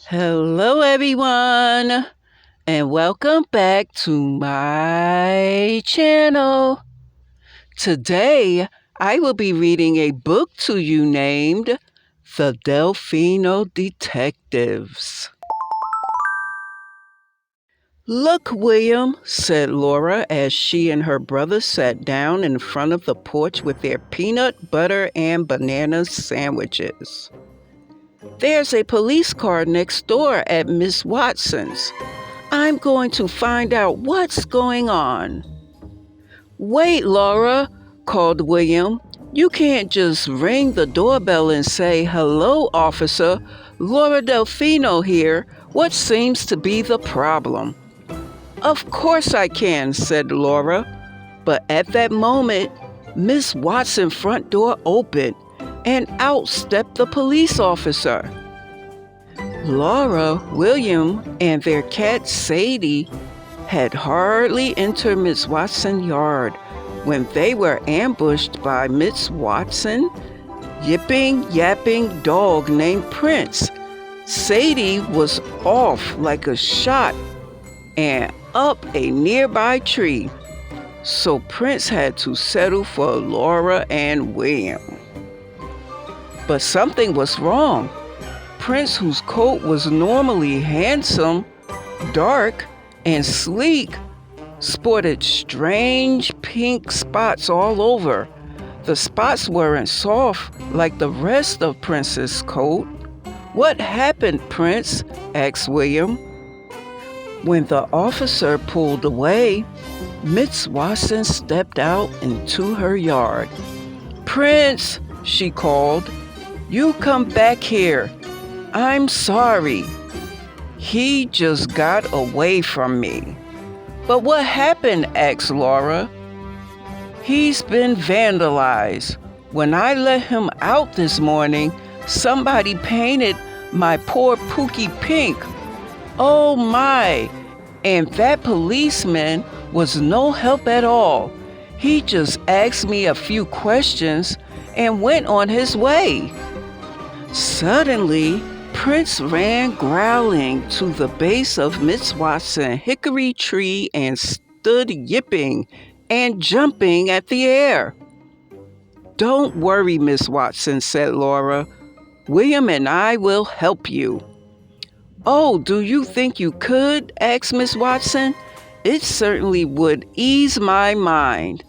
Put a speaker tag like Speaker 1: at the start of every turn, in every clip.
Speaker 1: Hello, everyone, and welcome back to my channel. Today, I will be reading a book to you named The Delphino Detectives. Look, William, said Laura as she and her brother sat down in front of the porch with their peanut butter and banana sandwiches. There's a police car next door at Miss Watson's. I'm going to find out what's going on. Wait, Laura, called William. You can't just ring the doorbell and say, "Hello, officer. Laura Delphino here. What seems to be the problem?" Of course I can, said Laura. But at that moment, Miss Watson's front door opened, and out stepped the police officer. Laura, William, and their cat Sadie had hardly entered Miss Watson's yard when they were ambushed by Miss Watson's yapping dog named Prince. Sadie was off like a shot and up a nearby tree, so Prince had to settle for Laura and William. But something was wrong. Prince, whose coat was normally handsome, dark, and sleek, sported strange pink spots all over. The spots weren't soft like the rest of Prince's coat. What happened, Prince? Asked William. When the officer pulled away, Miss Watson stepped out into her yard. Prince, she called, you come back here. I'm sorry. He just got away from me. But what happened? Asked Laura. He's been vandalized. When I let him out this morning, somebody painted my poor Pookie pink. Oh my! And that policeman was no help at all. He just asked me a few questions and went on his way. Suddenly, Prince ran growling to the base of Miss Watson's hickory tree and stood yipping and jumping at the air. Don't worry, Miss Watson, said Laura. William and I will help you. Oh, do you think you could? Asked Miss Watson. It certainly would ease my mind.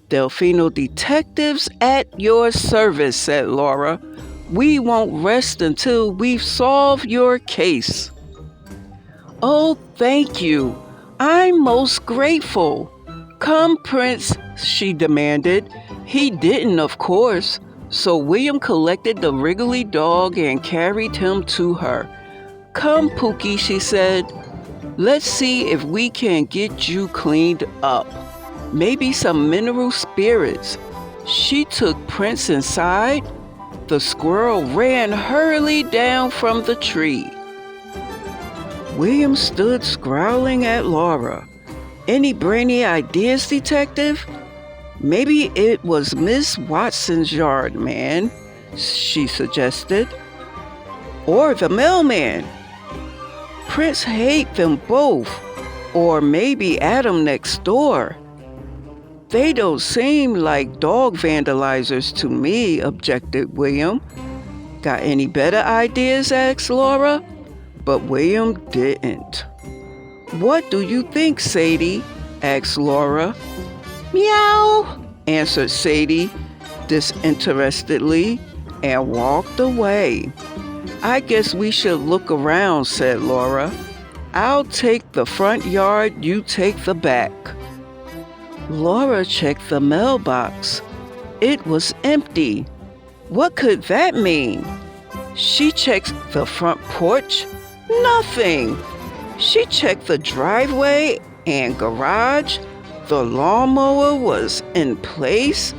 Speaker 1: Delphino Detectives at your service, said Laura. We won't rest until we've solved your case. Oh, thank you. I'm most grateful. Come, Prince, she demanded. He didn't, of course, so William collected the wriggly dog and carried him to her. Come, Pookie, she said. Let's see if we can get you cleaned up. Maybe some mineral spirits. She took Prince inside. The squirrel ran hurriedly down from the tree. William stood scowling at Laura. Any brainy ideas, detective? Maybe it was Miss Watson's yard man, she suggested. Or the mailman. Prince hates them both. Or maybe Adam next door. They don't seem like dog vandalizers to me, objected William. Got any better ideas? Asked Laura. But William didn't. What do you think, Sadie? Asked Laura. Meow, answered Sadie disinterestedly and walked away. I guess we should look around, said Laura. I'll take the front yard, you take the back. Laura checked the mailbox. It was empty. What could that mean? She checked the front porch. Nothing. She checked the driveway and garage. The lawnmower was in place.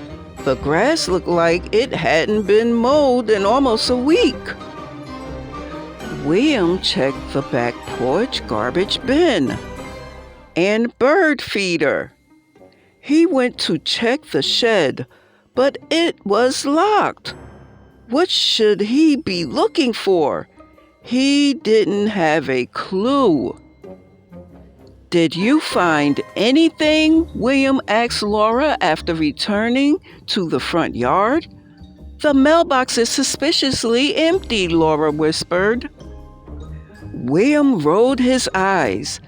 Speaker 1: The grass looked like it hadn't been mowed in almost a week. William checked the back porch garbage bin and bird feeder. He went to check the shed, but it was locked. What should he be looking for? He didn't have a clue. "Did you find anything?" William asked Laura after returning to the front yard. "The mailbox is suspiciously empty," Laura whispered. William rolled his eyes.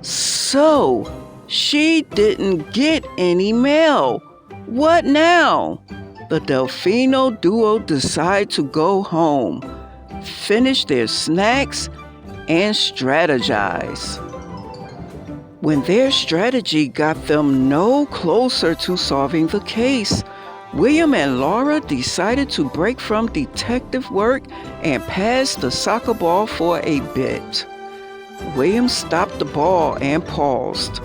Speaker 1: So, she didn't get any mail. What now? The Delphino duo decided to go home, finish their snacks, and strategize. When their strategy got them no closer to solving the case, William and Laura decided to break from detective work and pass the soccer ball for a bit. William stopped the ball and paused.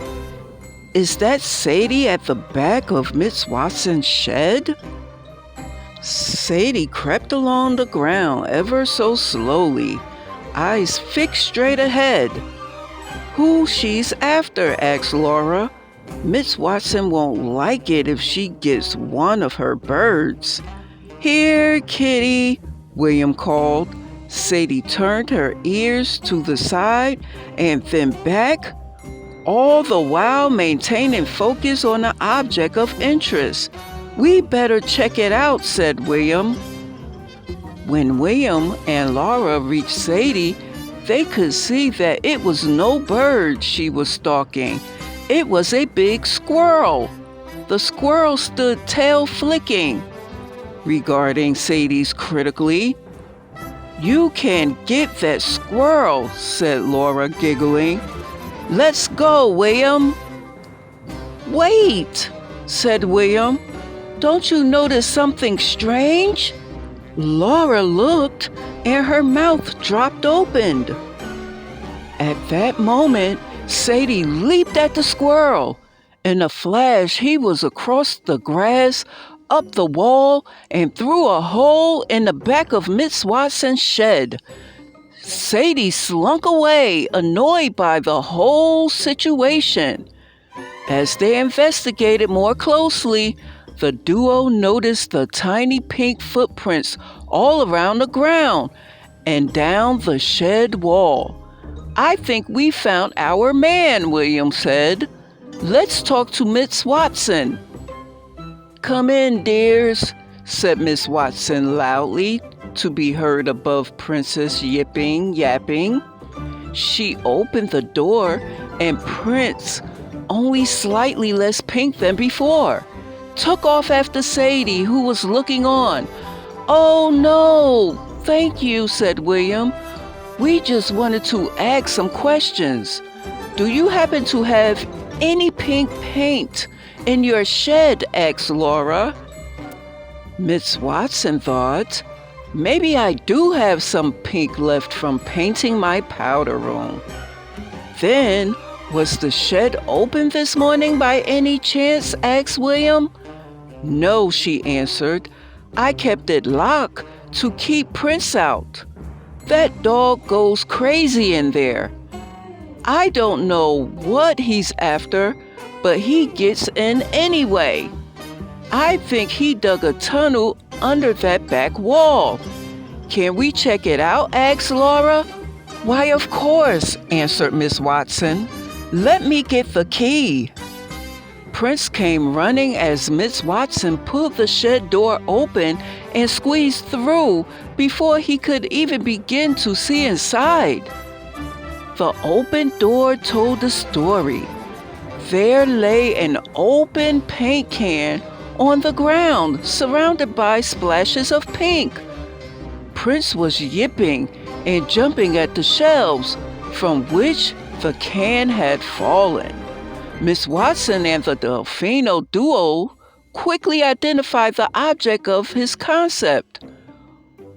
Speaker 1: "Is that Sadie at the back of Miss Watson's shed?" Sadie crept along the ground ever so slowly, eyes fixed straight ahead. "Who she's after?" asked Laura. "Miss Watson won't like it if she gets one of her birds." "Here, kitty," William called. Sadie turned her ears to the side and then back, all the while maintaining focus on the object of interest. "We better check it out," said William. When William and Laura reached Sadie, they could see that it was no bird she was stalking. It was a big squirrel. The squirrel stood tail flicking, regarding Sadie's critically. "You can get that squirrel," said Laura, giggling. "Let's go, William." "Wait," said William. "Don't you notice something strange?" Laura looked, and her mouth dropped open. At that moment, Sadie leaped at the squirrel. In a flash, he was across the grass, up the wall, and through a hole in the back of Miss Watson's shed. Sadie slunk away, annoyed by the whole situation. As they investigated more closely, the duo noticed the tiny pink footprints all around the ground and down the shed wall. "I think we found our man," William said. "Let's talk to Miss Watson." "Come in, dears," said Miss Watson loudly, to be heard above Princess yapping. She opened the door, and Prince, only slightly less pink than before, took off after Sadie, who was looking on. "Oh no, thank you," said William. "We just wanted to ask some questions. Do you happen to have any pink paint in your shed?" asked Laura. Miss Watson thought, "Maybe I do have some pink left from painting my powder room." Then, "Was the shed open this morning by any chance?" asked William. "No," she answered. "I kept it locked to keep Prince out. That dog goes crazy in there. I don't know what he's after, but he gets in anyway. I think he dug a tunnel under that back wall." "Can we check it out?" asked Laura. "Why, of course," answered Miss Watson. "Let me get the key." Prince came running as Miss Watson pulled the shed door open and squeezed through before he could even begin to see inside. The open door told the story. There lay an open paint can on the ground, surrounded by splashes of pink. Prince was yipping and jumping at the shelves from which the can had fallen. Miss Watson and the Delphino duo quickly identified the object of his concept.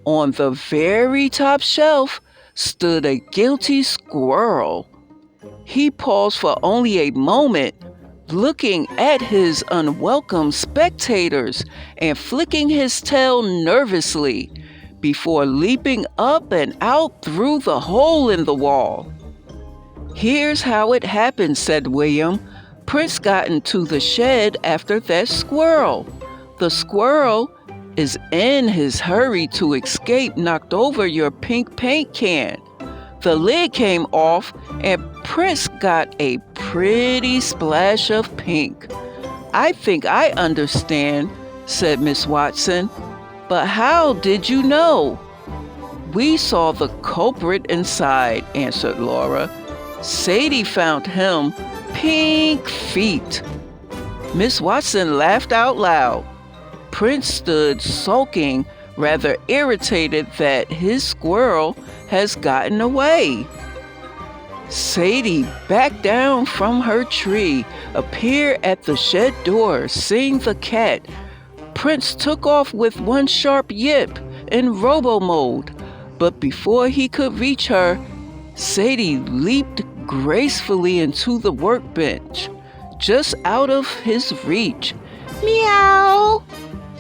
Speaker 1: On the very top shelf stood a guilty squirrel. He paused for only a moment, looking at his unwelcome spectators and flicking his tail nervously before leaping up and out through the hole in the wall. "Here's how it happened," said William. "Prince got into the shed after that squirrel. The squirrel is in his hurry to escape knocked over your pink paint can. The lid came off and Prince got a pretty splash of pink. "I think I understand," said Miss Watson. "But how did you know?" "We saw the culprit inside," answered Laura. "Sadie found him pink feet." Miss Watson laughed out loud. Prince stood sulking, rather irritated that his squirrel has gotten away. Sadie backed down from her tree, appeared at the shed door, seeing the cat. Prince took off with one sharp yip in robo mode, but before he could reach her, Sadie leaped gracefully into the workbench, just out of his reach. "Meow,"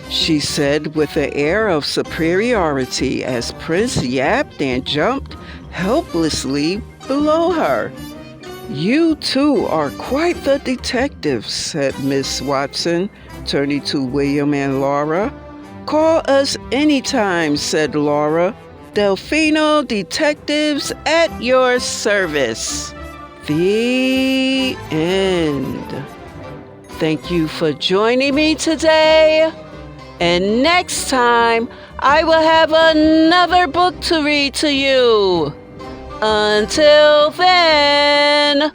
Speaker 1: she said with an air of superiority as Prince yapped and jumped helplessly below her. "You two are quite the detectives," said Miss Watson, turning to William and Laura. "Call us anytime," said Laura. "Delphino Detectives at your service." The end. Thank you for joining me today. And next time, I will have another book to read to you. Until then.